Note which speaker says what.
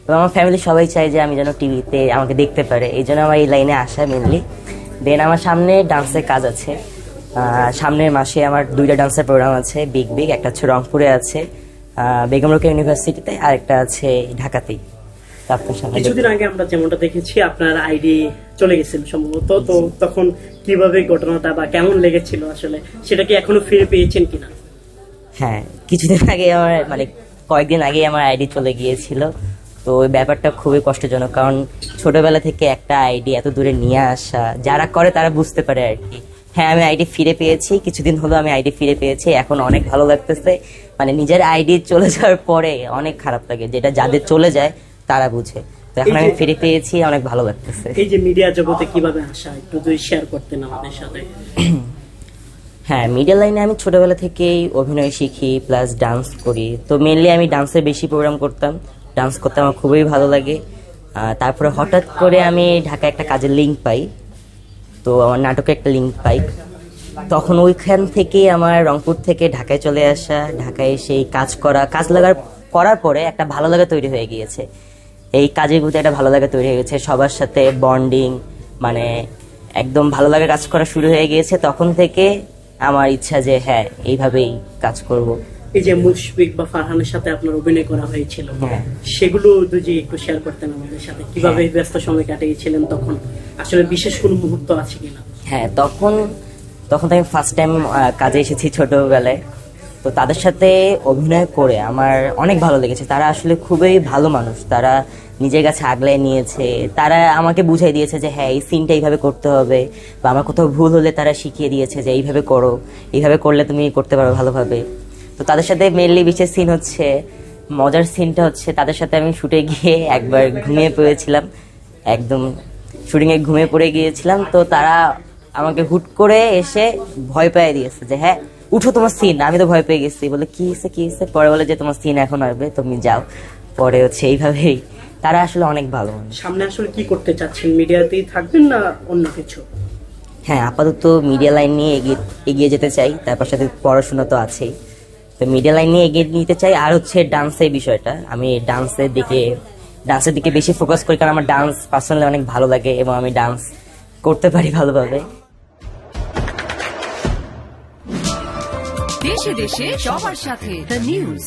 Speaker 1: এবং আমার ফ্যামিলি সবাই চায় যে আমি যেন টিভিতে আমাকে দেখতে পারে, এই জন্য আমার এই লাইনে আসা মেনলি। দেন আমার সামনে ডান্সের কাজ আছে, সামনের মাসে আমার 2টা ডান্সের প্রোগ্রাম আছে, বিগ বিগ, একটা হচ্ছে রংপুরে আছে বেগম রোকেয়া ইউনিভার্সিটিতে, আর একটা আছে ঢাকাতেই।
Speaker 2: কিছুদিন আগে আমরা যেমনটা দেখেছি আপনার আইডি চলে গেছিল সম্ভবত, তো তখন কিভাবে ঘটনাটা বা কেমন লেগেছিল আসলে, সেটা কি এখনো ফিরে পেয়েছেন কিনা?
Speaker 1: হ্যাঁ, কিছুদিন আগে আমার কয়েকদিন আগে আমার আইডি চলে গিয়েছিল, তো ওই ব্যাপারটা খুবই কষ্টজনক। কারণ ছোটবেলা থেকে একটা আইডি এত দূরে নিয়ে আসা, যারা করে তারা বুঝতে পারে আর কি। হ্যাঁ, আমি আইডি ফিরে পেয়েছি, কিছুদিন হলো আমি আইডি ফিরে পেয়েছি, এখন অনেক ভালো লাগতেছে। নিজের আইডি চলে যাওয়ার পরে অনেক খারাপ লাগে, যেটা যাদের চলে যায় তারা বুঝে। তো এখন আমি ফিরে পেয়েছি, অনেক ভালো লাগতেছে।
Speaker 2: এই যে মিডিয়া জগতে কিভাবে আসা, একটু যদি শেয়ার করতেন আমাদের সাথে।
Speaker 1: হ্যাঁ, মিডিয়া লাইনে আমি ছোটবেলা থেকেই অভিনয় শিখি, প্লাস ডান্স করি। তো মেনলি আমি ডান্সের বেশি প্রোগ্রাম করতাম, ডান্স করতে আমার খুবই ভালো লাগে। তারপরে হঠাৎ করে আমি ঢাকায় একটা কাজের লিঙ্ক পাই, তো আমার নাটকে একটা লিঙ্ক পাই। তখন ওইখান থেকেই আমার রংপুর থেকে ঢাকায় চলে আসা, ঢাকায় সেই কাজ করার পরে একটা ভালো লাগা তৈরি হয়ে গিয়েছে। এই কাজের প্রতি একটা ভালো লাগা তৈরি হয়ে গেছে, সবার সাথে বন্ডিং, একদম ভালো লাগা কাজ করা শুরু হয়ে গিয়েছে। তখন থেকে আমার ইচ্ছা যে হ্যাঁ, এইভাবেই কাজ করব।
Speaker 2: এই যে মুশফিক বা ফারহানের সাথে আপনার অভিনয় করা হয়েছিল, সেগুলো যদি একটু শেয়ার করতেন আমাদের সাথে, কিভাবে ব্যস্ত সময় কাটিয়েছিলেন, তখন আসলে বিশেষ কোনো মুহূর্ত আছে কিনা?
Speaker 1: হ্যাঁ, তখন তো আমি ফার্স্ট টাইম কাজে এসেছি ছোটবেলায়, তো তাদের সাথে অভিনয় করে আমার অনেক ভালো লেগেছে। তারা আসলে খুবই ভালো মানুষ, তারা নিজের কাছে আগলায় নিয়েছে, তারা আমাকে বুঝাই দিয়েছে যে হ্যাঁ, এই সিনটা এইভাবে করতে হবে, বা আমার কোথাও ভুল হলে তারা শিখিয়ে দিয়েছে যে এইভাবে করো, এইভাবে করলে তুমি করতে পারো ভালোভাবে। তো তাদের সাথে মেনলি বিশেষ সিন হচ্ছে, মজার সিনটা হচ্ছে, তাদের সাথে আমি শুটে গিয়ে একবার ঘুমিয়ে পড়েছিলাম, একদম শুটিংয়ে ঘুমিয়ে পড়ে গিয়েছিলাম। তো তারা আমাকে হুট করে এসে ভয় পেয়ে দিয়েছে যে হ্যাঁ উঠো, তোমার সিন। আমি তো ভয় পেয়ে গেছি, বলে কি হয়েছে, পরে বলে যে তোমার সিন এখন আসবে, তুমি যাও। পরে হচ্ছে এইভাবেই, তারা আসলে অনেক ভালো মানুষ।
Speaker 2: সামনে আসলে কি করতে চাচ্ছেন, মিডিয়াতেই থাকবেন না অন্য কিছু?
Speaker 1: হ্যাঁ, আপাতত মিডিয়া লাইন নিয়ে এগিয়ে যেতে চাই, তারপর সাথে পড়াশোনা তো আছেই। তো মিডিয়া লাইন নিয়ে এগিয়ে নিতে চাই। আর হচ্ছে ডান্সের বিষয়টা, আমি ডান্সের দিকে বেশি ফোকাস করি, কারণ আমার ডান্স পার্সোনালি অনেক ভালো লাগে এবং আমি ডান্স করতে পারি ভালোভাবে।
Speaker 3: দেশে দেশে সবার সাথে দ্য নিউজ।